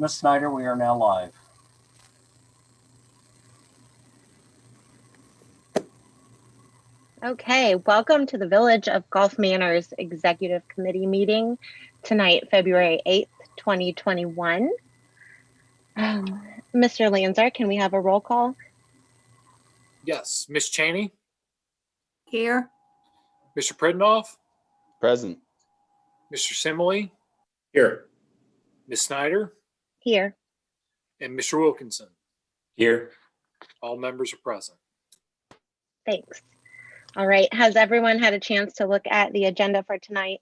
Ms. Snyder, we are now live. Okay, welcome to the Village of Gulf Manors Executive Committee meeting tonight, February 8th, 2021. Mr. Lanzer, can we have a roll call? Yes. Ms. Cheney, Here. Mr. Pridnoff, Present. Mr. Simile, Here. Ms. Snyder, Here. and Mr. Wilkinson. Here. All members are present. Thanks. All right, has everyone had a chance to look at the agenda for tonight?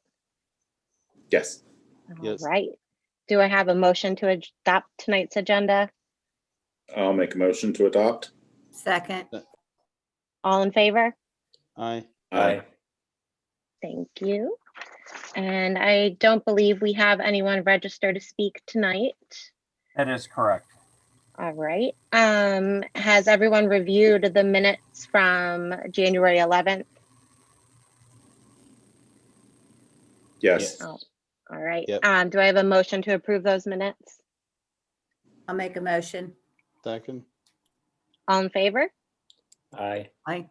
Yes. Yes. All right. Do I have a motion to adopt tonight's agenda? I'll make a motion to adopt. Second. All in favor? Aye. Aye. Thank you. And I don't believe we have anyone registered to speak tonight. That is correct. All right. Has everyone reviewed the minutes from January 11th? Yes. Oh, all right. Yep. Do I have a motion to approve those minutes? I'll make a motion. Second. All in favor? Aye. Aye.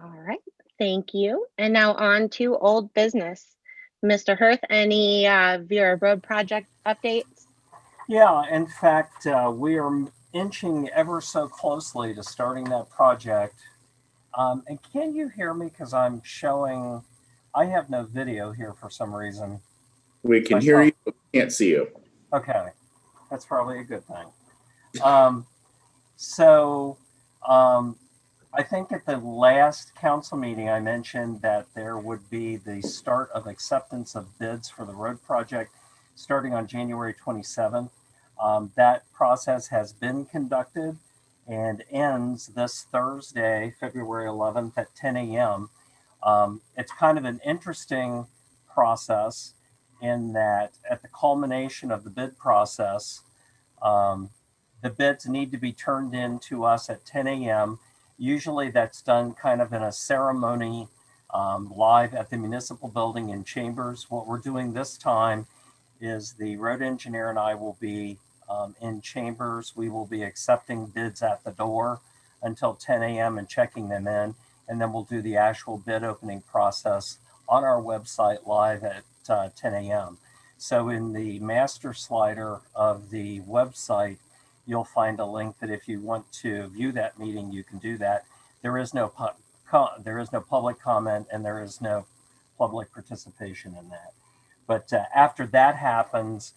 All right. Thank you. And now on to old business. Mr. Hirth, any Vera Road project updates? Yeah, in fact, we are inching ever so closely to starting that project. And can you hear me? Because I'm showing, I have no video here for some reason. We can hear you, but we can't see you. Okay, that's probably a good thing. I think at the last council meeting, I mentioned that there would be the start of acceptance of bids for the road project starting on January 27th. That process has been conducted and ends this Thursday, February 11th at 10 a.m. It's kind of an interesting process in that at the culmination of the bid process, the bids need to be turned in to us at 10 a.m. Usually that's done kind of in a ceremony live at the municipal building in Chambers. What we're doing this time is the road engineer and I will be in Chambers. We will be accepting bids at the door until 10 a.m. and checking them in. And then we'll do the actual bid opening process on our website live at 10 a.m. So in the master slider of the website, you'll find a link that if you want to view that meeting, you can do that. There is no public comment and there is no public participation in that. But after that happens,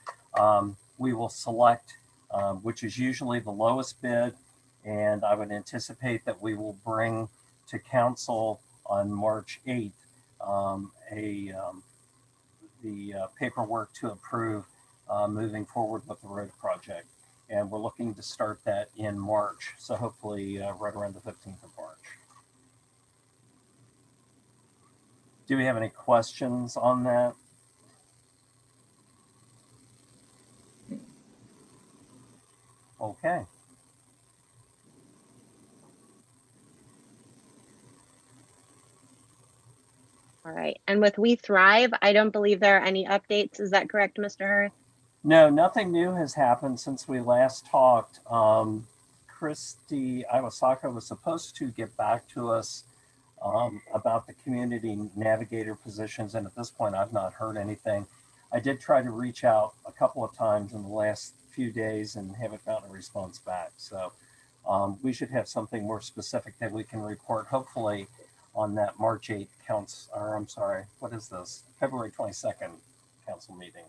we will select, which is usually the lowest bid. And I would anticipate that we will bring to council on March 8th the paperwork to approve moving forward with the road project. And we're looking to start that in March. So hopefully right around the 15th of March. Do we have any questions on that? Okay. All right. And with We Thrive, I don't believe there are any updates. Is that correct, Mr. Hirth? No, nothing new has happened since we last talked. Christy Iwasaka was supposed to get back to us about the community navigator positions, and at this point, I've not heard anything. I did try to reach out a couple of times in the last few days and haven't gotten a response back. So we should have something more specific that we can report, hopefully, on that March 8th February 22nd council meeting.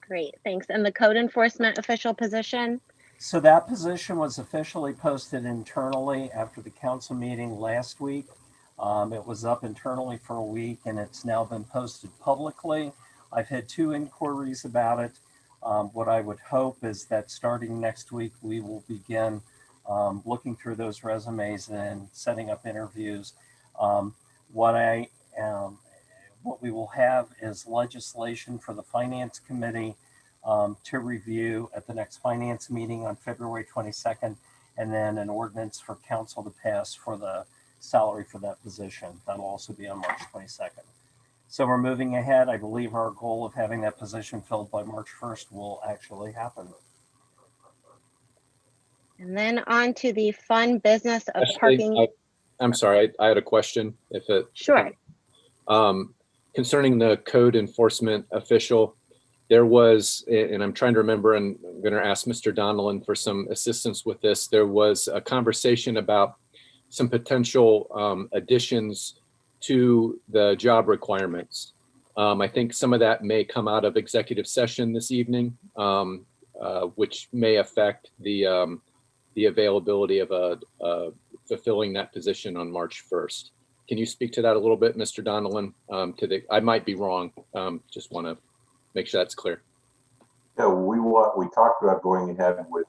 Great, thanks. And the code enforcement official position? So that position was officially posted internally after the council meeting last week. It was up internally for a week and it's now been posted publicly. I've had 2 inquiries about it. What I would hope is that starting next week, we will begin looking through those resumes and setting up interviews. What we will have is legislation for the Finance Committee to review at the next finance meeting on February 22nd, and then an ordinance for council to pass for the salary for that position. That'll also be on March 22nd. So we're moving ahead. I believe our goal of having that position filled by March 1st will actually happen. And then on to the fun business of Actually, parking. I'm sorry, I had a question. Sure. Concerning the code enforcement official, there was, and I'm trying to remember, and I'm going to ask Mr. Donnellan for some assistance with this. There was a conversation about some potential additions to the job requirements. I think some of that may come out of executive session this evening, which may affect the availability of fulfilling that position on March 1st. Can you speak to that a little bit, Mr. Donnellan? I might be wrong. Just want to make sure that's clear. Yeah, we talked about going ahead with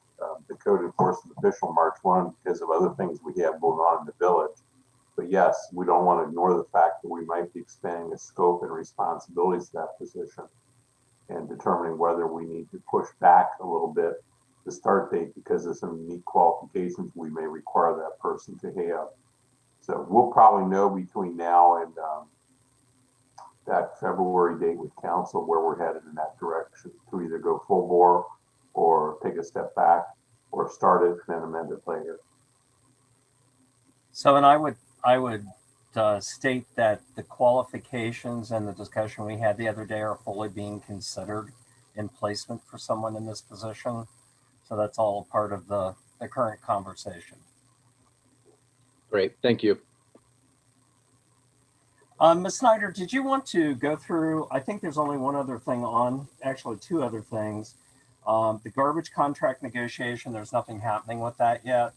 the code enforcement official March 1 because of other things we have going on in the village. But yes, we don't want to ignore the fact that we might be expanding the scope and responsibilities of that position and determining whether we need to push back a little bit the start date because of some unique qualifications we may require that person to have. So we'll probably know between now and that February date with council where we're headed in that direction to either go full bore or take a step back or start it and then amend it later. So, and I would state that the qualifications and the discussion we had the other day are fully being considered in placement for someone in this position. So that's all part of the current conversation. Great, thank you. Ms. Snyder, did you want to go through, I think there's only one other thing on, actually two other things. The garbage contract negotiation, there's nothing happening with that yet.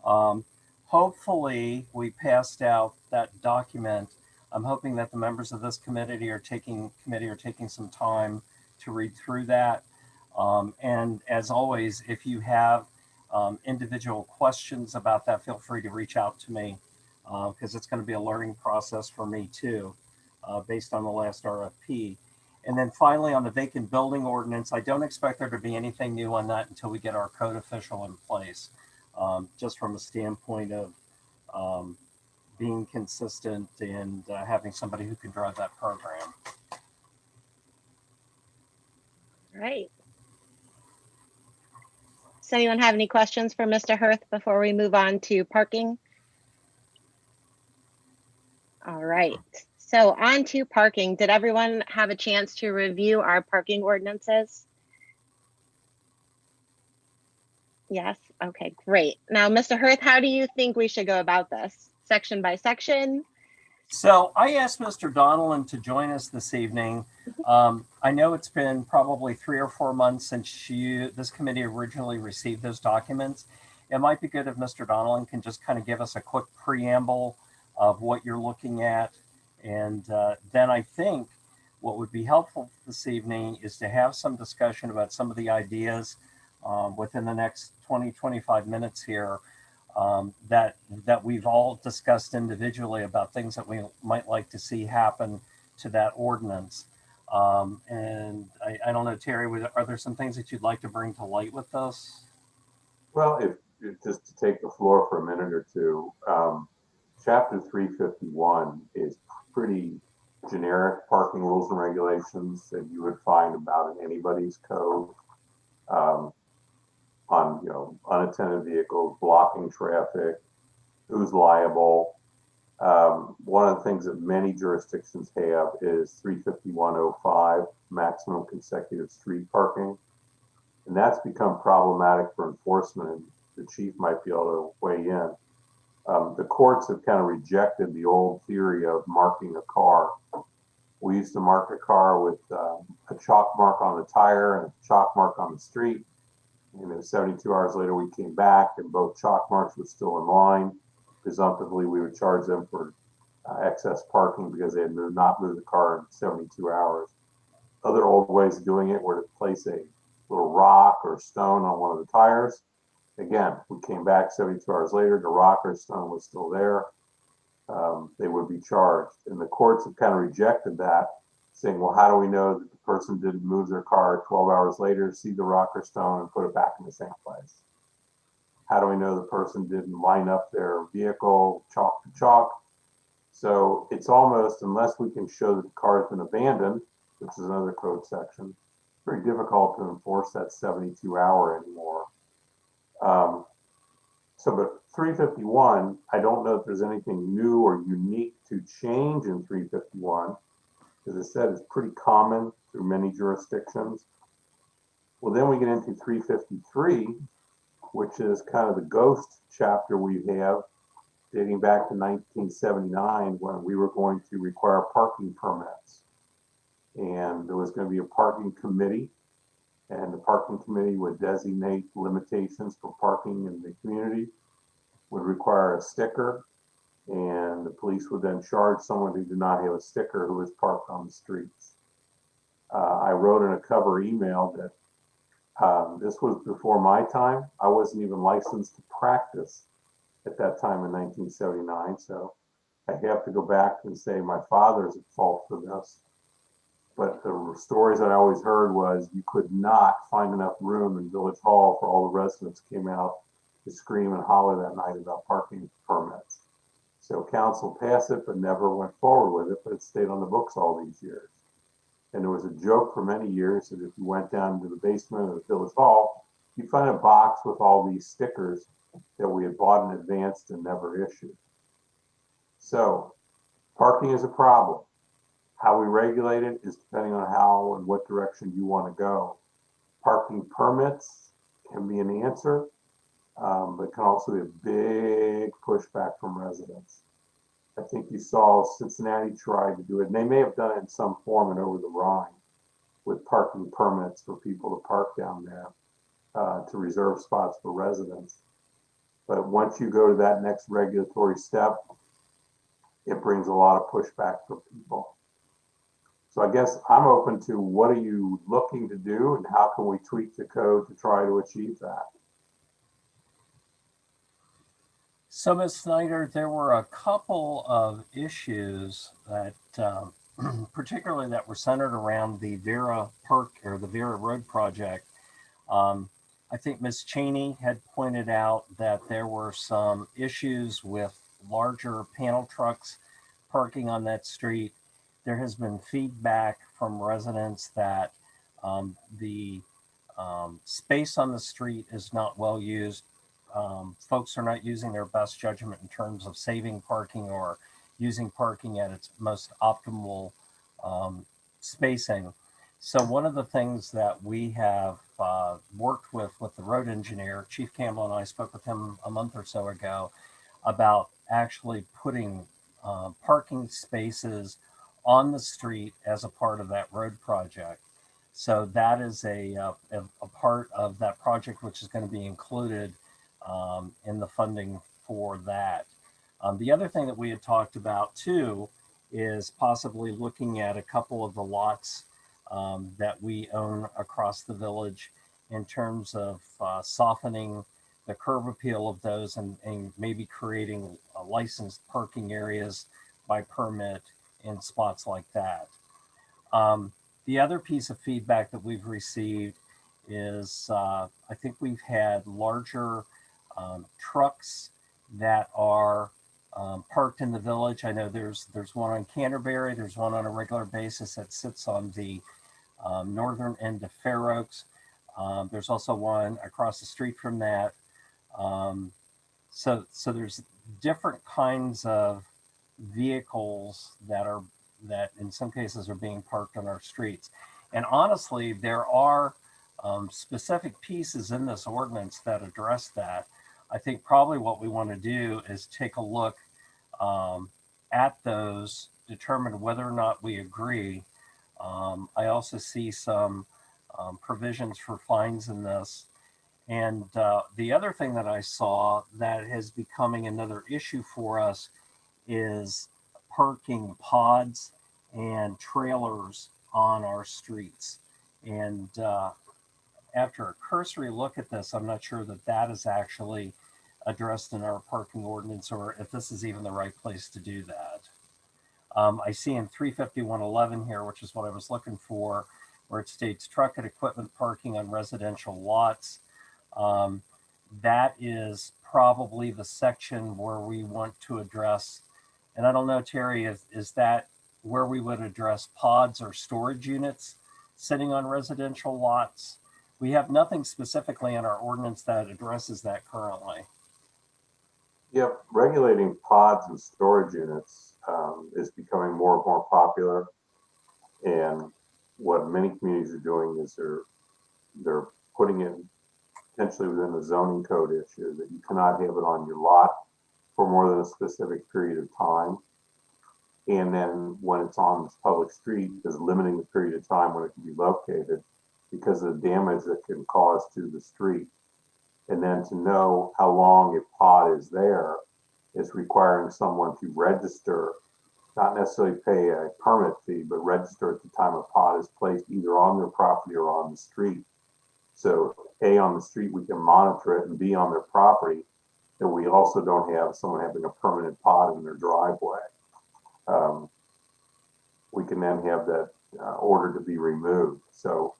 Hopefully we passed out that document. I'm hoping that the members of this committee are taking some time to read through that. And as always, if you have individual questions about that, feel free to reach out to me because it's going to be a learning process for me too, based on the last RFP. And then finally, on the vacant building ordinance, I don't expect there to be anything new on that until we get our code official in place, just from a standpoint of being consistent and having somebody who can drive that program. Right. Does anyone have any questions for Mr. Hirth before we move on to parking? All right. So on to parking. Did everyone have a chance to review our parking ordinances? Yes. Okay, great. Now, Mr. Hirth, how do you think we should go about this? Section by section? So I asked Mr. Donnellan to join us this evening. I know it's been probably 3 or 4 months since this committee originally received those documents. It might be good if Mr. Donnellan can just kind of give us a quick preamble of what you're looking at. And then I think what would be helpful this evening is to have some discussion about some of the ideas within the next 20-25 minutes here that we've all discussed individually about things that we might like to see happen to that ordinance. And I don't know, Terry, are there some things that you'd like to bring to light with this? Well, if just to take the floor for a minute or two, Chapter 351 is pretty generic parking rules and regulations that you would find about in anybody's code on unattended vehicles, blocking traffic, who's liable. One of the things that many jurisdictions have is 351.05, maximum consecutive street parking. And that's become problematic for enforcement, and the chief might be able to weigh in. The courts have kind of rejected the old theory of marking a car. We used to mark a car with a chalk mark on the tire and a chalk mark on the street. And then 72 hours later, we came back and both chalk marks were still in line. Presumptively, we would charge them for excess parking because they had not moved the car in 72 hours. Other old ways of doing it were to place a little rock or stone on one of the tires. Again, we came back 72 hours later, the rock or stone was still there. They would be charged. And the courts have kind of rejected that, saying, well, how do we know that the person didn't move their car 12 hours later, see the rock or stone and put it back in the same place? How do we know the person didn't line up their vehicle chalk to chalk, So it's almost, unless we can show that the car's been abandoned, which is another code section, very difficult to enforce that 72-hour anymore. But 351, I don't know if there's anything new or unique to change in 351. As I said, it's pretty common through many jurisdictions. Well, then we get into 353, which is kind of the ghost chapter we have dating back to 1979 when we were going to require parking permits. And there was going to be a parking committee, and the parking committee would designate limitations for parking in the community, would require a sticker, and the police would then charge someone who did not have a sticker who was parked on the streets. I wrote in a cover email that this was before my time. I wasn't even licensed to practice at that time in 1979. So I have to go back and say my father's at fault for this. But the stories that I always heard was you could not find enough room in Village Hall for all the residents who came out to scream and holler that night about parking permits. So council passed it, but never went forward with it, but it stayed on the books all these years. And there was a joke for many years that if you went down to the basement of the Village Hall, you'd find a box with all these stickers that we had bought in advance and never issued. So parking is a problem. How we regulate it is depending on how and what direction you want to go. Parking permits can be an answer, but can also be a big pushback from residents. I think you saw Cincinnati tried to do it, and they may have done it in some form and over the Rhine with parking permits for people to park down there to reserve spots for residents. But once you go to that next regulatory step, it brings a lot of pushback from people. So I guess I'm open to what are you looking to do and how can we tweak the code to try to achieve that? So, Ms. Snyder, there were a couple of issues that, particularly that were centered around the Vera Park or the Vera Road project. I think Ms. Cheney had pointed out that there were some issues with larger panel trucks parking on that street. There has been feedback from residents that the space on the street is not well used. Folks are not using their best judgment in terms of saving parking or using parking at its most optimal spacing. So one of the things that we have worked with the road engineer, Chief Campbell and I spoke with him a month or so ago about actually putting parking spaces on the street as a part of that road project. So that is a part of that project, which is going to be included in the funding for that. The other thing that we had talked about too is possibly looking at a couple of the lots that we own across the village in terms of softening the curb appeal of those and maybe creating licensed parking areas by permit in spots like that. The other piece of feedback that we've received is I think we've had larger trucks that are parked in the village. I know there's one on Canterbury, there's one on a regular basis that sits on the northern end of Fair Oaks. There's also one across the street from that. So there's different kinds of vehicles that in some cases are being parked on our streets. And honestly, there are specific pieces in this ordinance that address that. I think probably what we want to do is take a look at those, determine whether or not we agree. I also see some provisions for fines in this. And the other thing that I saw that is becoming another issue for us is parking pods and trailers on our streets. And after a cursory look at this, I'm not sure that that is actually addressed in our parking ordinance or if this is even the right place to do that. I see in 35111 here, which is what I was looking for, where it states truck and equipment parking on residential lots. That is probably the section where we want to address And I don't know, Terry, is that where we would address pods or storage units sitting on residential lots? We have nothing specifically in our ordinance that addresses that currently. Yep, regulating pods and storage units is becoming more and more popular. And what many communities are doing is they're putting it potentially within the zoning code issue that you cannot have it on your lot for more than a specific period of time. And then when it's on this public street, is limiting the period of time when it can be located because of the damage that can cause to the street. And then to know how long a pod is there is requiring someone to register, not necessarily pay a permit fee, but register at the time a pod is placed either on their property or on the street. So A, on the street, we can monitor it, and B, on their property, that we also don't have someone having a permanent pod in their driveway. We can then have that order to be removed. So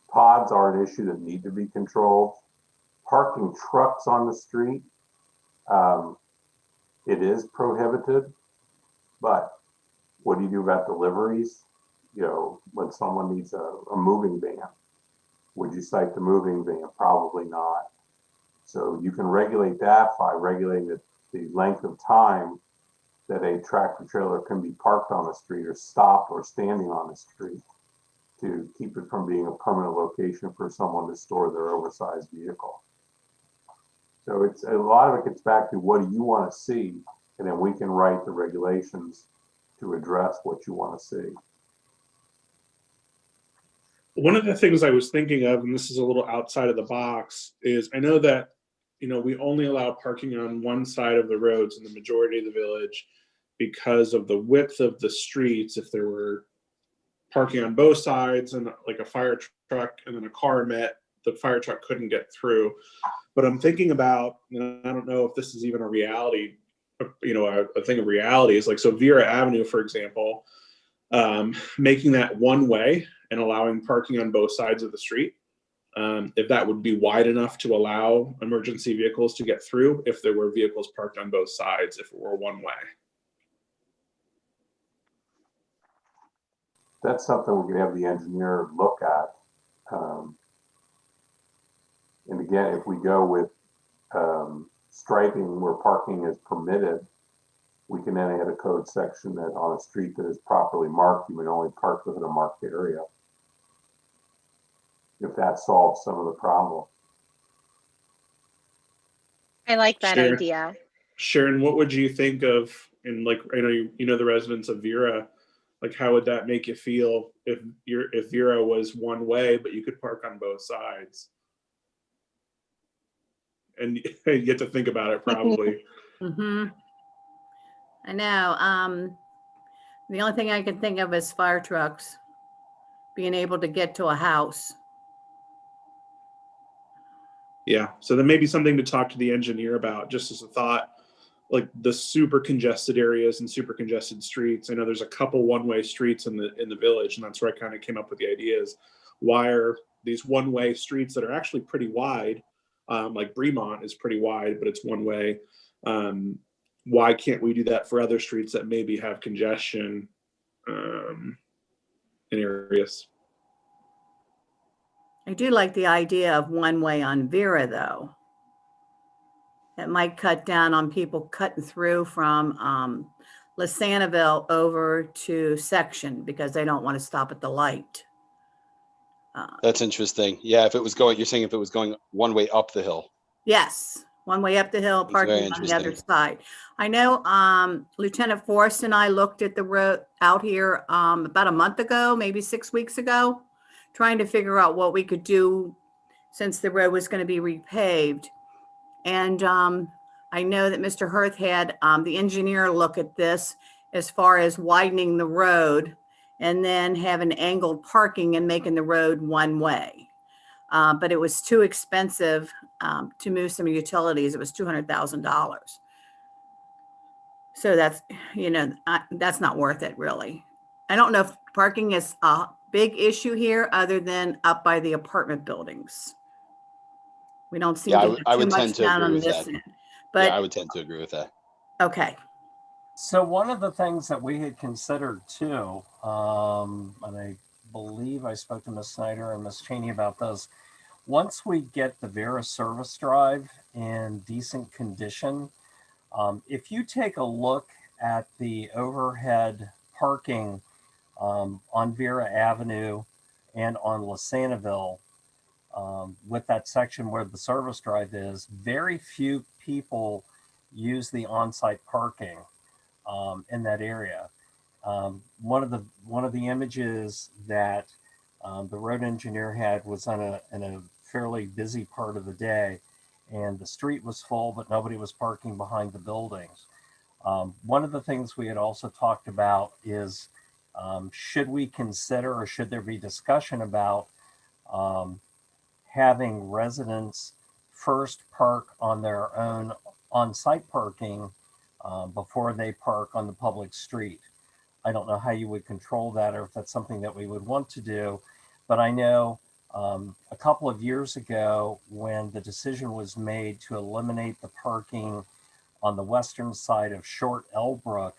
pods are an issue that need to be controlled. Parking trucks on the street, it is prohibited, but what do you do about deliveries? You know, when someone needs a moving van, would you cite the moving van? Probably not. So you can regulate that by regulating the length of time that a tractor trailer can be parked on the street or stopped or standing on the street to keep it from being a permanent location for someone to store their oversized vehicle. So it's a lot of it gets back to what do you want to see, and then we can write the regulations to address what you want to see. One of the things I was thinking of, and this is a little outside of the box, is I know that, you know, we only allow parking on one side of the roads in the majority of the village because of the width of the streets. If there were parking on both sides and like a fire truck and then a car met, the fire truck couldn't get through. But I'm thinking about, and I don't know if this is even a reality, you know, a thing of reality is like, so Vera Avenue, for example, making that one way and allowing parking on both sides of the street. If that would be wide enough to allow emergency vehicles to get through, if there were vehicles parked on both sides, if it were one way. That's something we could have the engineer look at. And again, if we go with striping where parking is permitted, we can then add a code section that on a street that is properly marked, you may only park within a marked area. If that solves some of the problem. I like that Sharon. idea. Sharon, what would you think of, and like, I know you know the residents of Vera, like how would that make you feel if Vera was one way, but you could park on both sides? And you get to think about it probably. I know. The only thing I can think of is fire trucks being able to get to a house. Yeah, so there may be something to talk to the engineer about, just as a thought, like the super congested areas and super congested streets. I know there's a couple one-way streets in the village, and that's where I kind of came up with the ideas. Why are these one-way streets that are actually pretty wide, like Bremont is pretty wide, but it's one way. Why can't we do that for other streets that maybe have congestion in areas? I do like the idea of one way on Vera, though. It might cut down on people cutting through from Lisanaville over to Section because they don't want to stop at the light. That's interesting. Yeah, if it was going, you're saying if it was going one way up the hill. Yes, one way up the hill, That's very parking on the other interesting. side. I know Lieutenant Forrest and I looked at the road out here about a month ago, maybe 6 weeks ago, trying to figure out what we could do since the road was going to be repaved. And I know that Mr. Hirth had the engineer look at this as far as widening the road and then having angled parking and making the road one way. But it was too expensive to move some utilities. It was $200,000. So that's, you know, that's not worth it, really. I don't know if parking is a big issue here other than up by the apartment buildings. We don't seem Yeah, to I have too would tend much to down agree on with this that. end. Yeah, I But, would tend to agree with that. okay. So one of the things that we had considered too, and I believe I spoke to Ms. Snyder and Ms. Cheney about this, once we get the Vera service drive in decent condition, if you take a look at the overhead parking on Vera Avenue and on Lasanaville, with that section where the service drive is, very few people use the on-site parking in that area. One of the images that the road engineer had was in a fairly busy part of the day, and the street was full, but nobody was parking behind the buildings. One of the things we had also talked about is should we consider, or should there be discussion about having residents first park on their own on-site parking before they park on the public street. I don't know how you would control that, or if that's something that we would want to do, but I know a couple of years ago, when the decision was made to eliminate the parking on the western side of Short Elbrook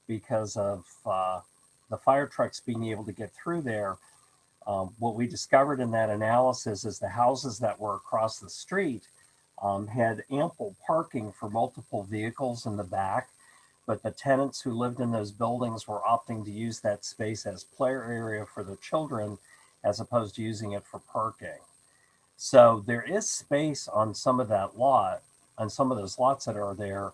because of the fire trucks being able to get through there, what we discovered in that analysis is the houses that were across the street had ample parking for multiple vehicles in the back, but the tenants who lived in those buildings were opting to use that space as player area for their children as opposed to using it for parking. So there is space on some of that lot, on some of those lots that are there.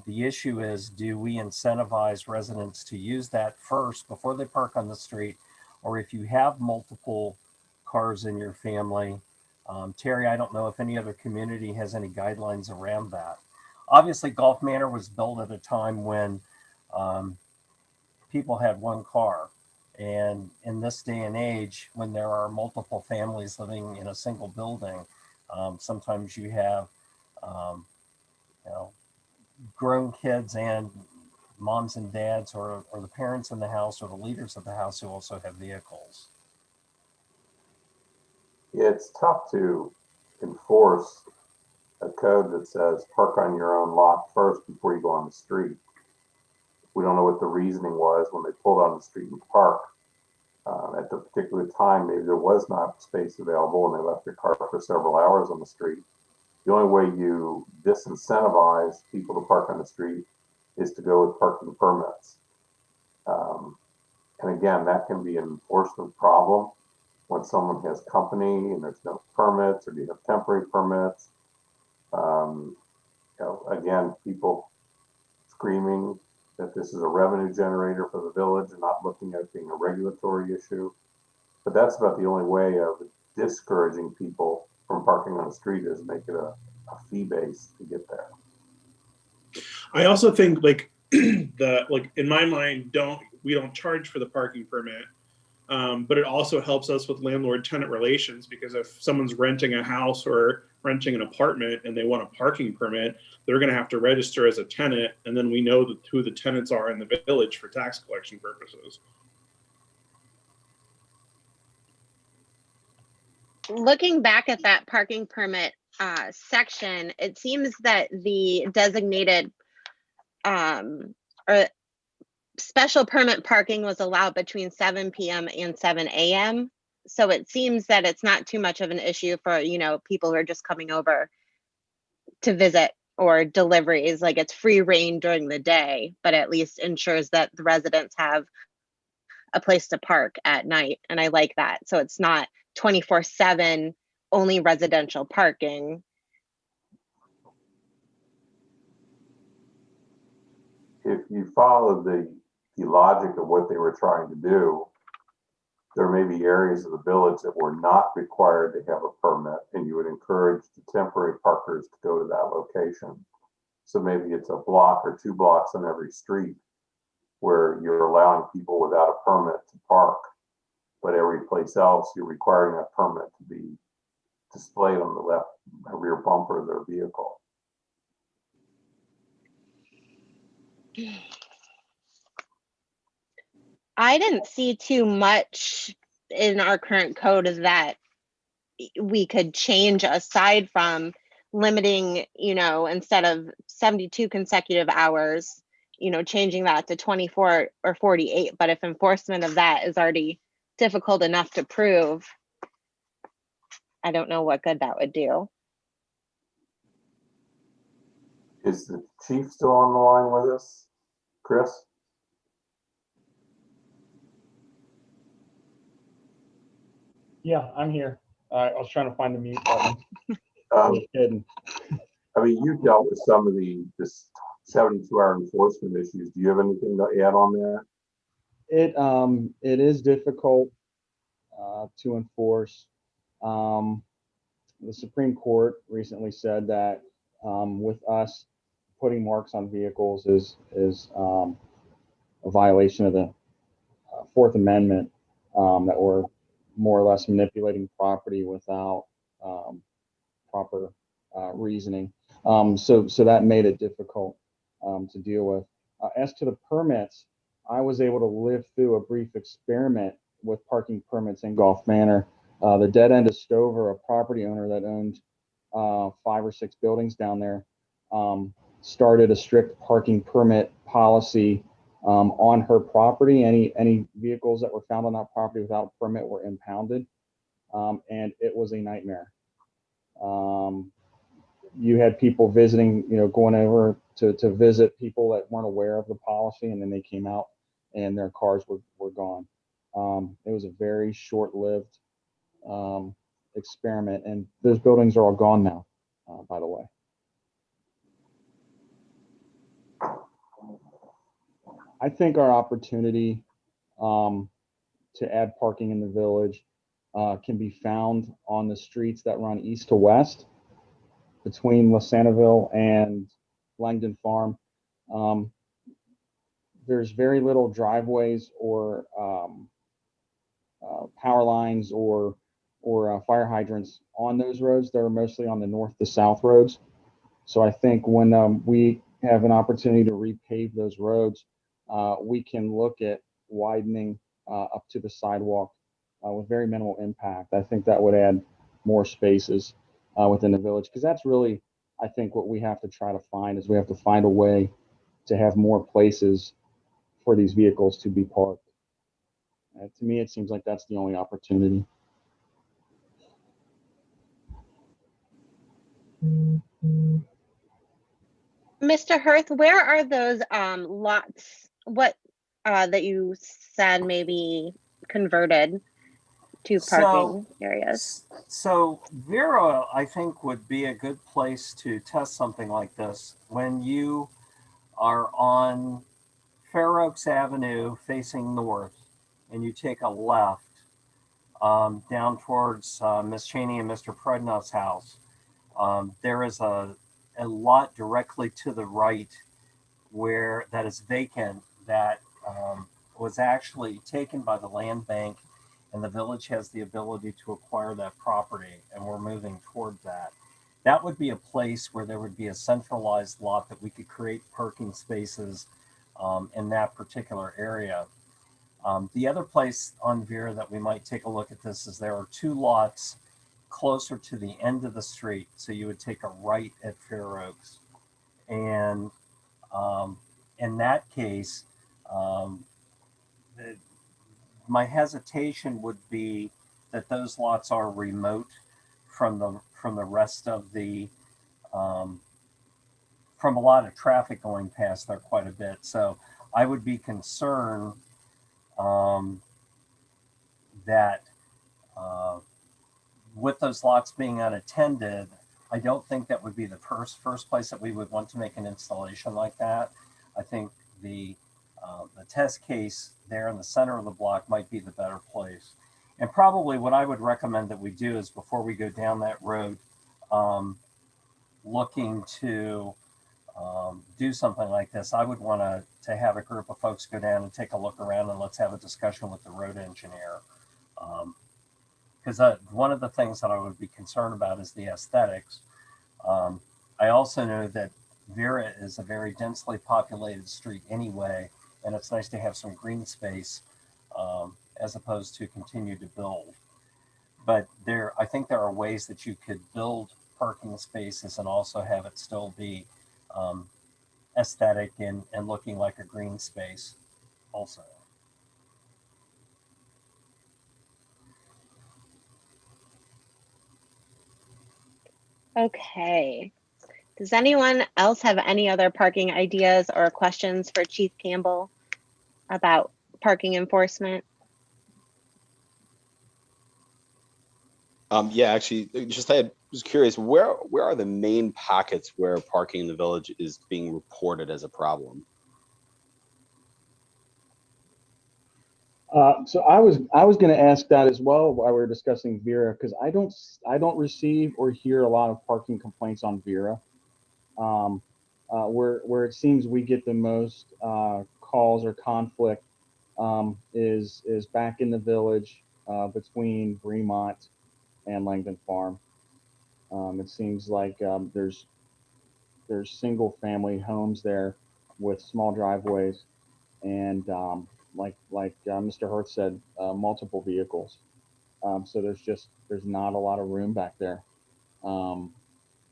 The issue is, do we incentivize residents to use that first before they park on the street? Or if you have multiple cars in your family, Terry, I don't know if any other community has any guidelines around that. Obviously, Gulf Manor was built at a time when people had one car. And in this day and age, when there are multiple families living in a single building, sometimes you have grown kids and moms and dads, or the parents in the house, or the leaders of the house who also have vehicles. Yeah, it's tough to enforce a code that says park on your own lot first before you go on the street. We don't know what the reasoning was when they pulled on the street and parked. At the particular time, maybe there was not space available and they left their car for several hours on the street. The only way you disincentivize people to park on the street is to go with parking permits. And again, that can be an enforcement problem when someone has company and there's no permits, or do you have temporary permits? Again, people screaming that this is a revenue generator for the village and not looking at it being a regulatory issue. But that's about the only way of discouraging people from parking on the street, is make it a fee base to get there. I also think in my mind, we don't charge for the parking permit, but it also helps us with landlord-tenant relations, because if someone's renting a house or renting an apartment and they want a parking permit, they're going to have to register as a tenant, and then we know who the tenants are in the village for tax collection purposes. Looking back at that parking permit section, it seems that the designated or special permit parking was allowed between 7 p.m. and 7 a.m. So it seems that it's not too much of an issue for, people who are just coming over to visit, or deliveries. Like, it's free reign during the day, but at least ensures that the residents have a place to park at night. And I like that. So it's not 24/7 only residential parking. If you follow the logic of what they were trying to do, there may be areas of the village that were not required to have a permit, and you would encourage the temporary parkers to go to that location. So maybe it's a block or 2 blocks on every street where you're allowing people without a permit to park, but every place else you're requiring a permit to be displayed on the left rear bumper of their vehicle. I didn't see too much in our current code that we could change, aside from limiting, instead of 72 consecutive hours, changing that to 24 or 48. But if enforcement of that is already difficult enough to prove, I don't know what good that would do. Is the chief still on the line with us? Chris? Yeah, I'm here. I was trying to find the mute button. Um, Hidden. I mean, you dealt with some of this 72-hour enforcement issues. Do you have anything to add on that? It is difficult to enforce. The Supreme Court recently said that with us putting marks on vehicles is a violation of the Fourth Amendment, that we're more or less manipulating property without proper reasoning. So that made it difficult to deal with. As to the permits, I was able to live through a brief experiment with parking permits in Gulf Manor. The Dead End of Stover, a property owner that owned 5 or 6 buildings down there, started a strict parking permit policy on her property. Any vehicles that were found on that property without a permit were impounded, and it was a nightmare. You had people visiting, going over to visit people that weren't aware of the policy, and then they came out and their cars were gone. It was a very short-lived experiment, and those buildings are all gone now, by the way. I think our opportunity to add parking in the village can be found on the streets that run east to west between Lasanaville and Langdon Farm. There's very little driveways or power lines or fire hydrants on those roads. They're mostly on the north to south roads. So I think when we have an opportunity to repave those roads, we can look at widening up to the sidewalk with very minimal impact. I think that would add more spaces within the village, because that's really, I think, what we have to try to find is we have to find a way to have more places for these vehicles to be parked. To me, it seems like that's the only opportunity. Mr. Hirth, where are those lots? What that you said maybe converted to parking areas? So Vera, I think, would be a good place to test something like this. When you are on Fair Oaks Avenue facing north and you take a left down towards Miss Cheney and Mr. Prednoff's house, there is a lot directly to the right where that is vacant that was actually taken by the land bank, and the village has the ability to acquire that property, and we're moving toward that. That would be a place where there would be a centralized lot that we could create parking spaces in that particular area. The other place on Vera that we might take a look at this is there are 2 lots closer to the end of the street. So you would take a right at Fair Oaks. And in that case, my hesitation would be that those lots are remote from the rest of the from a lot of traffic going past there quite a bit. So I would be concerned that with those lots being unattended, I don't think that would be the first place that we would want to make an installation like that. I think the test case there in the center of the block might be the better place. And probably what I would recommend that we do is, before we go down that road, looking to do something like this, I would want to have a group of folks go down and take a look around, and let's have a discussion with the road engineer. Because one of the things that I would be concerned about is the aesthetics. I also know that Vera is a very densely populated street anyway, and it's nice to have some green space as opposed to continue to build. But I think there are ways that you could build parking spaces and also have it still be aesthetic and looking like a green space also. Okay. Does anyone else have any other parking ideas or questions for Chief Campbell about parking enforcement? Yeah, actually, I was curious, where are the main pockets where parking in the village is being reported as a problem? So I was going to ask that as well while we were discussing Vera, because I don't receive or hear a lot of parking complaints on Vera. Where it seems we get the most calls or conflict is back in the village between Fremont and Langdon Farm. It seems like there's single family homes there with small driveways, and like Mr. Hertz said, multiple vehicles. So there's not a lot of room back there.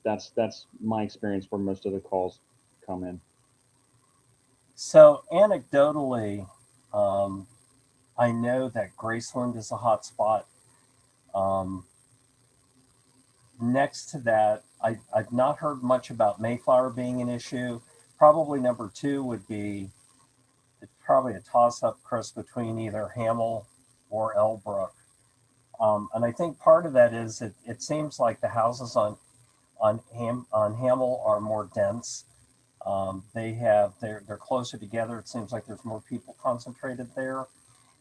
That's my experience where most of the calls come in. So anecdotally, I know that Graceland is a hot spot. Next to that, I've not heard much about Mayflower being an issue. Probably number two would be, it's probably a toss-up, Chris, between either Hamel or Elbrook. And I think part of that is it seems like the houses on Hamel are more dense. They're closer together. It seems like there's more people concentrated there.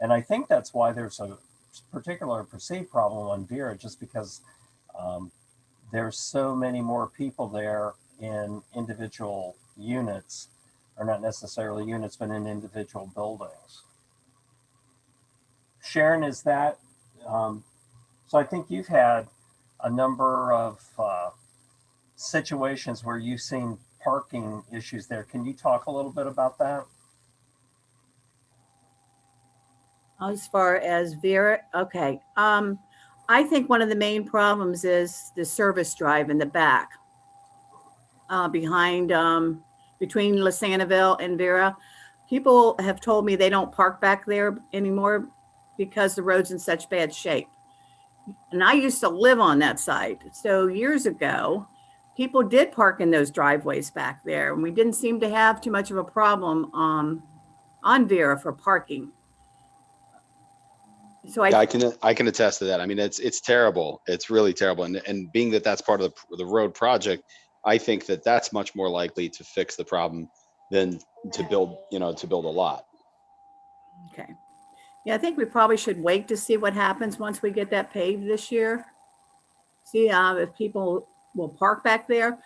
And I think that's why there's a particular perceived problem on Vera, just because there's so many more people there in individual units, or not necessarily units, but in individual buildings. Sharon, is that, so I think you've had a number of situations where you've seen parking issues there. Can you talk a little bit about that? As far as Vera, okay. I think one of the main problems is the service drive in the back behind, between Lisanaville and Vera. People have told me they don't park back there anymore because the road's in such bad shape. And I used to live on that side. So years ago, people did park in those driveways back there, and we didn't seem to have too much of a problem on Vera for parking. So Yeah, I can attest to that. I mean, it's terrible. It's really terrible. And being that that's part of the road project, I think that that's much more likely to fix the problem than to build a lot. Okay. Yeah, I think we probably should wait to see what happens once we get that paved this year. See if people will park back there.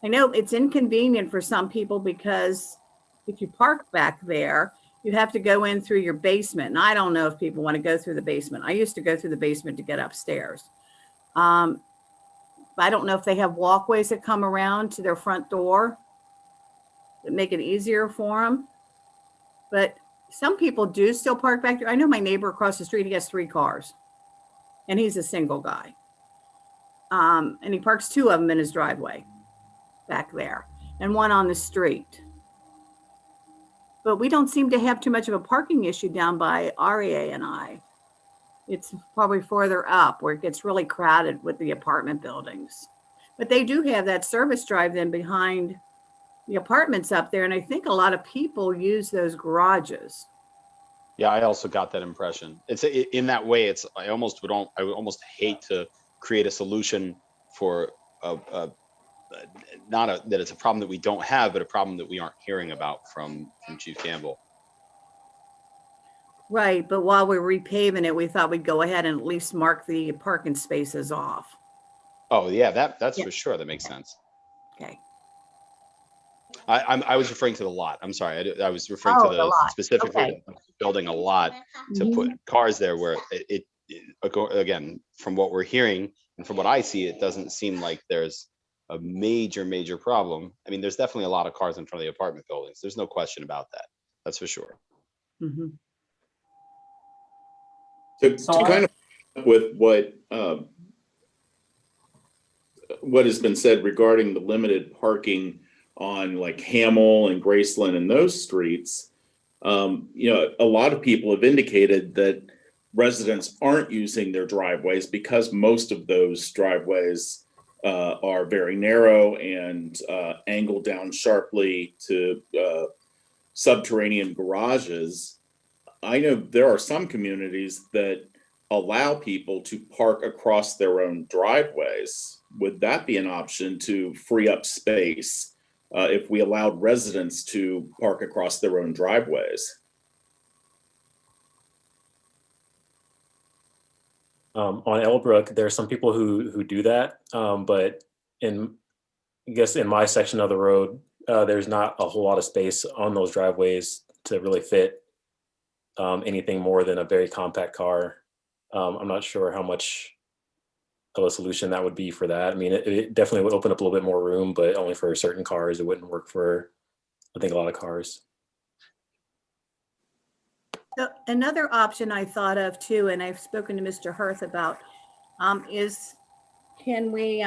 I know it's inconvenient for some people because if you park back there, you have to go in through your basement. And I don't know if people want to go through the basement. I used to go through the basement to get upstairs. I don't know if they have walkways that come around to their front door that make it easier for them. But some people do still park back there. I know my neighbor across the street, he has 3 cars and he's a single guy. And he parks 2 of them in his driveway back there and 1 on the street. But we don't seem to have too much of a parking issue down by REA and I. It's probably further up where it gets really crowded with the apartment buildings. But they do have that service drive then behind the apartments up there. And I think a lot of people use those garages. Yeah, I also got that impression. It's in that way. I would almost hate to create a solution for that it's a problem that we don't have, but a problem that we aren't hearing about from Chief Campbell. Right, but while we're repaving it, we thought we'd go ahead and at least mark the parking spaces off. Oh yeah, that's for sure. That makes sense. Okay. I was referring to the lot. I'm sorry. I was referring to the lot. specifically Okay. building a lot to put cars there where it again, from what we're hearing and from what I see, it doesn't seem like there's a major problem. I mean, there's definitely a lot of cars in front of the apartment buildings. There's no question about that. That's for sure. Mm-hmm. To kind of with what has been said regarding the limited parking on like Hamel and Graceland and those streets, a lot of people have indicated that residents aren't using their driveways because most of those driveways are very narrow and angled down sharply to subterranean garages. I know there are some communities that allow people to park across their own driveways. Would that be an option to free up space if we allowed residents to park across their own driveways? On Elbrook, there are some people who do that, but I guess in my section of the road, there's not a whole lot of space on those driveways to really fit anything more than a very compact car. I'm not sure how much of a solution that would be for that. I mean, it definitely would open up a little bit more room, but only for certain cars. It wouldn't work for, I think, a lot of cars. So another option I thought of too, and I've spoken to Mr. Hirth about, is can we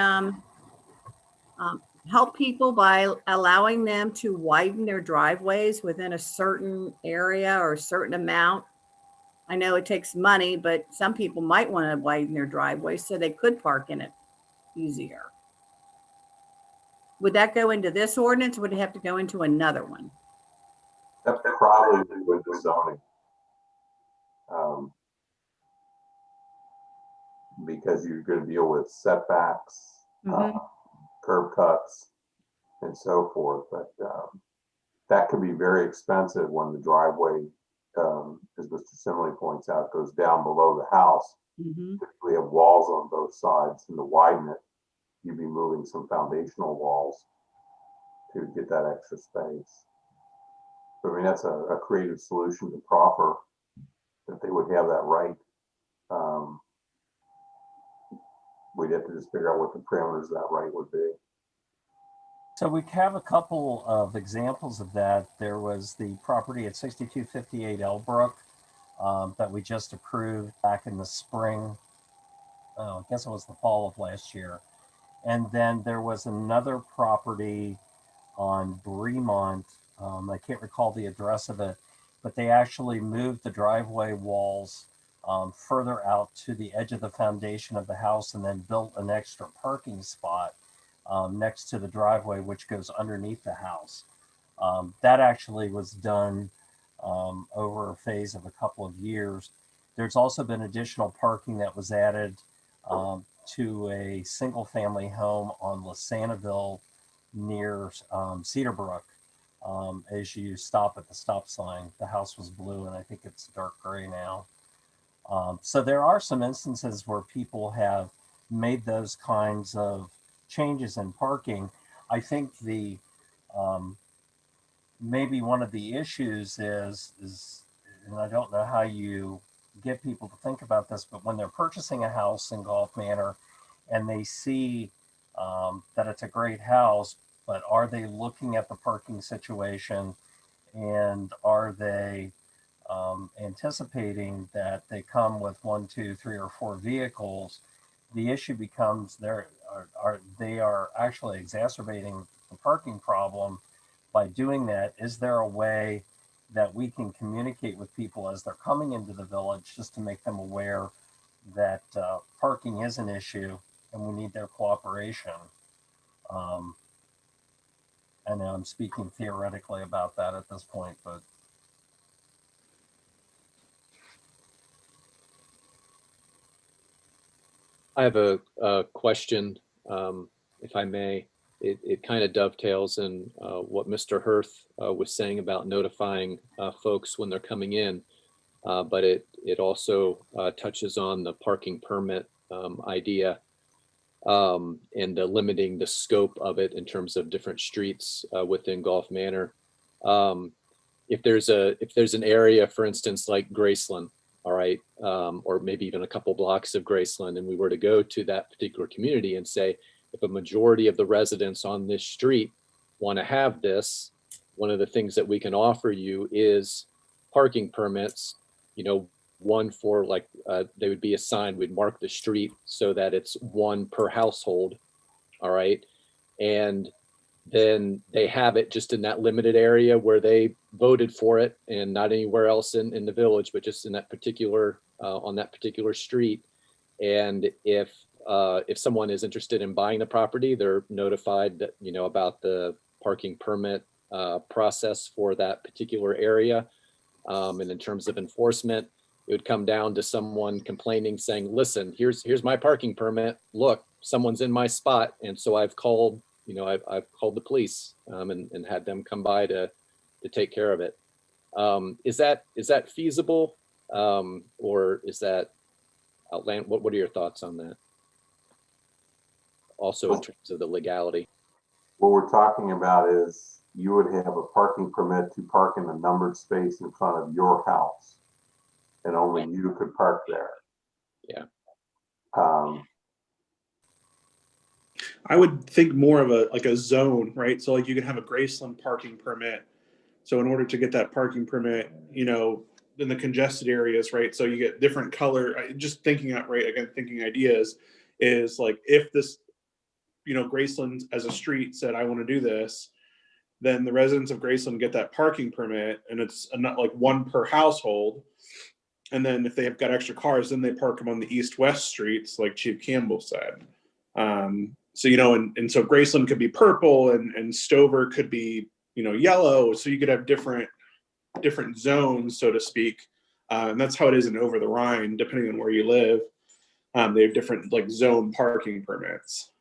help people by allowing them to widen their driveways within a certain area or a certain amount? I know it takes money, but some people might want to widen their driveway so they could park in it easier. Would that go into this ordinance? Or would it have to go into another one? That probably with the zoning. Because you're going to deal with setbacks, curb cuts, and so forth. But that can be very expensive when the driveway, as Mr. Simley points out, goes down below the house. We have walls on both sides, and to widen it, you'd be moving some foundational walls to get that extra space. I mean, that's a creative solution to proffer, that they would have that right. We'd have to just figure out what the parameters of that right would be. So we have a couple of examples of that. There was the property at 6258 Elbrook that we just approved back in the spring. I guess it was the fall of last year. And then there was another property on Bremont. I can't recall the address of it, but they actually moved the driveway walls further out to the edge of the foundation of the house and then built an extra parking spot next to the driveway, which goes underneath the house. That actually was done over a phase of a couple of years. There's also been additional parking that was added to a single family home on Lasanaville near Cedarbrook. As you stop at the stop sign, the house was blue and I think it's dark gray now. So there are some instances where people have made those kinds of changes in parking. I think the maybe one of the issues is, and I don't know how you get people to think about this, but when they're purchasing a house in Gulf Manor and they see that it's a great house, but are they looking at the parking situation and are they anticipating that they come with 1, 2, 3, or 4 vehicles? The issue becomes they are actually exacerbating the parking problem by doing that. Is there a way that we can communicate with people as they're coming into the village just to make them aware that parking is an issue and we need their cooperation? And I'm speaking theoretically about that at this point, but I have a question, if I may. It kind of dovetails in what Mr. Hirth was saying about notifying folks when they're coming in, but it also touches on the parking permit idea and limiting the scope of it in terms of different streets within Gulf Manor. If there's an area, for instance, like Graceland, all right, or maybe even a couple blocks of Graceland, and we were to go to that particular community and say, if a majority of the residents on this street want to have this, one of the things that we can offer you is parking permits, one for like, they would be assigned, we'd mark the street so that it's one per household, all right? And then they have it just in that limited area where they voted for it and not anywhere else in the village, but just in that particular, on that particular street. And if someone is interested in buying the property, they're notified that, you know, about the parking permit process for that particular area. And in terms of enforcement, it would come down to someone complaining, saying, listen, here's my parking permit. Look, someone's in my spot. And so I've called, you know, I've called the police and had them come by to take care of it. Is that feasible? Or is that outland? What are your thoughts on that? Also in terms of the legality. What we're talking about is you would have a parking permit to park in a numbered space in front of your house, and only you could park there. Yeah. I would think more of a zone, right? So like you could have a Graceland parking permit. So in order to get that parking permit, you know, in the congested areas, right? So you get different color, just thinking out, right? Again, thinking ideas is like, if this, you know, Graceland as a street said, I want to do this, then the residents of Graceland get that parking permit, and it's not like one per household. And then if they have got extra cars, then they park them on the east-west streets, like Chief Campbell said. So, you know, and so Graceland could be purple and Stover could be, you know, yellow. So you could have different zones, so to speak. And that's how it is in Over the Rhine, depending on where you live. They have different like zone parking permits.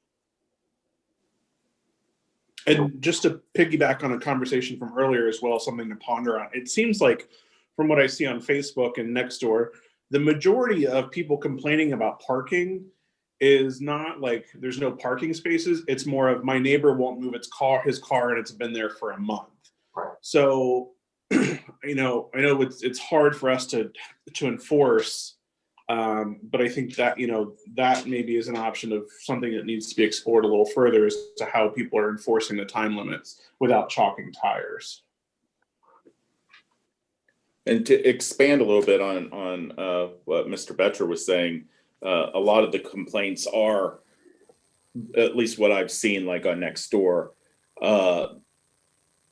And just to piggyback on a conversation from earlier as well, something to ponder on. It seems like from what I see on Facebook and Nextdoor, the majority of people complaining about parking is not like there's no parking spaces. It's more of my neighbor won't move his car, and it's been there for a month. Right. So, you know, I know it's hard for us to enforce, but I think that, you know, that maybe is an option of something that needs to be explored a little further as to how people are enforcing the time limits without chalking tires. And to expand a little bit on what Mr. Betcher was saying, a lot of the complaints are, at least what I've seen, like on Nextdoor,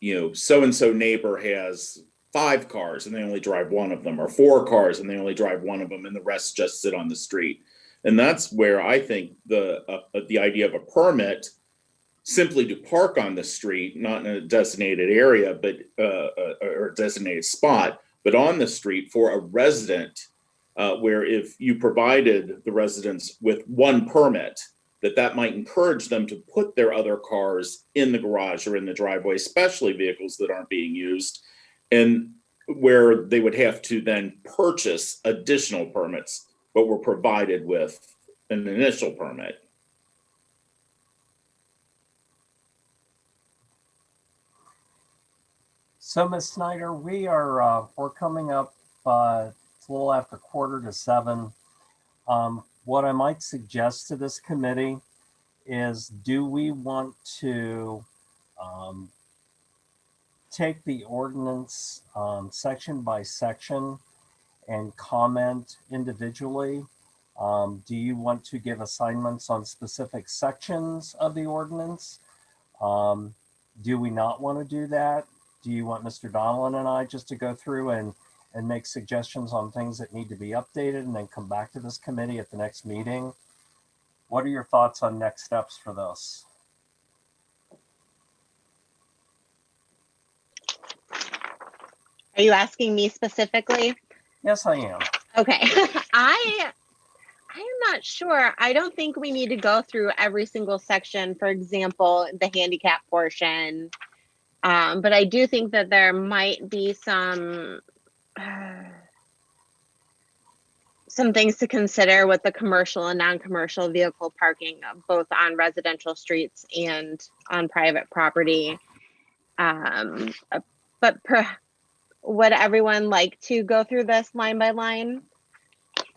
you know, so-and-so neighbor has 5 cars and they only drive one of them, or 4 cars and they only drive one of them, and the rest just sit on the street. And that's where I think the idea of a permit simply to park on the street, not in a designated area, but or a designated spot, but on the street for a resident, where if you provided the residents with one permit, that might encourage them to put their other cars in the garage or in the driveway, especially vehicles that aren't being used, and where they would have to then purchase additional permits, but were provided with an initial permit. So, Ms. Snyder, we're coming up, it's a little after 6:45. What I might suggest to this committee is, do we want to take the ordinance section by section and comment individually? Do you want to give assignments on specific sections of the ordinance? Do we not want to do that? Do you want Mr. Donlin and I just to go through and make suggestions on things that need to be updated and then come back to this committee at the next meeting? What are your thoughts on next steps for this? Are you asking me specifically? Yes, I am. Okay. I am not sure. I don't think we need to go through every single section, for example, the handicap portion. But I do think that there might be some things to consider with the commercial and non-commercial vehicle parking, both on residential streets and on private property. But would everyone like to go through this line by line?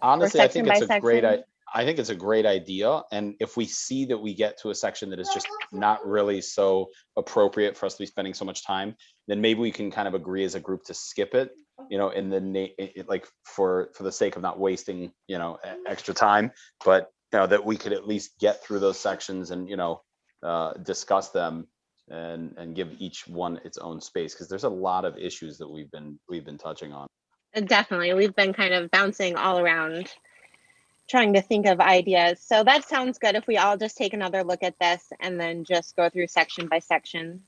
Honestly, I think it's a great idea. And if we see that we get to a section that is just not really so appropriate for us to be spending so much time, then maybe we can kind of agree as a group to skip it, you know, in the like for the sake of not wasting, you know, extra time, but you know, that we could at least get through those sections and, you know, discuss them and give each one its own space, because there's a lot of issues that we've been touching on. Definitely. We've been kind of bouncing all around, trying to think of ideas. So that sounds good if we all just take another look at this and then just go through section by section.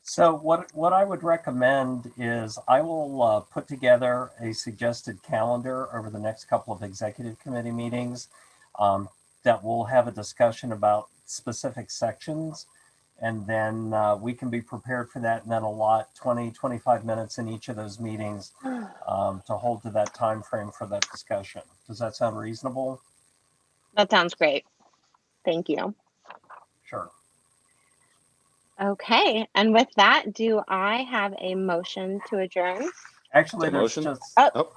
So what I would recommend is I will put together a suggested calendar over the next couple of executive committee meetings that will have a discussion about specific sections. And then we can be prepared for that and then allot 20, 25 minutes in each of those meetings to hold to that time frame for that discussion. Does that sound reasonable? That sounds great. Thank you. Sure. Okay. And with that, do I have a motion to adjourn? Actually, That there's motion? just, Oh,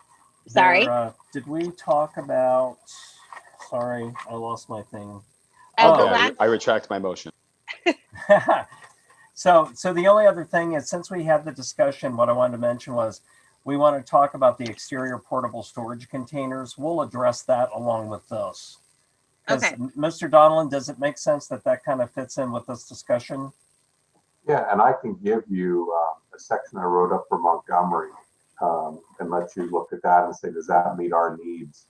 sorry. did we talk about, sorry, I lost my thing. Oh, Okay, the last, I retract my motion. So the only other thing is, since we had the discussion, what I wanted to mention was we want to talk about the exterior portable storage containers. We'll address that along with this. Okay. Mr. Donlin, does it make sense that that kind of fits in with this discussion? Yeah, and I can give you a section I wrote up for Montgomery and let you look at that and say, does that meet our needs?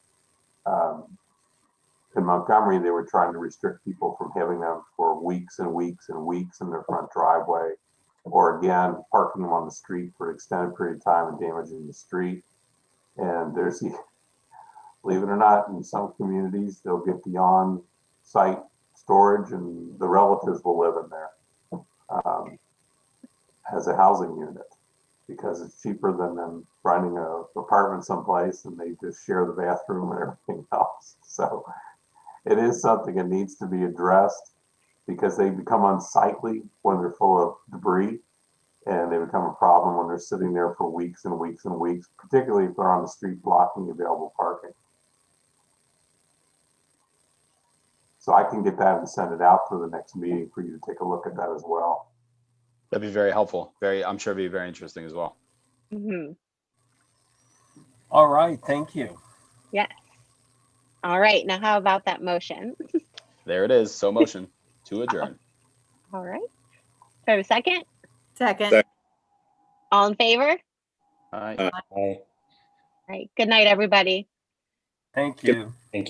In Montgomery, they were trying to restrict people from having them for weeks and weeks and weeks in their front driveway, or again, parking them on the street for an extended period of time and damaging the street. And there's, believe it or not, in some communities, they'll get the on-site storage and the relatives will live in there as a housing unit, because it's cheaper than them renting an apartment someplace and they just share the bathroom and everything else. So it is something that needs to be addressed, because they become unsightly when they're full of debris, and they become a problem when they're sitting there for weeks and weeks and weeks, particularly if they're on the street blocking available parking. So I can get that and send it out for the next meeting for you to take a look at that as well. That'd be very helpful. I'm sure it'd be very interesting as well. Mm-hmm. All right, thank you. Yes. All right. Now, how about that motion? There it is. So motion to adjourn. All right. Do I have a second? Second. All in favor? All right. Bye. All right. Good night, everybody. Thank you. Thank you.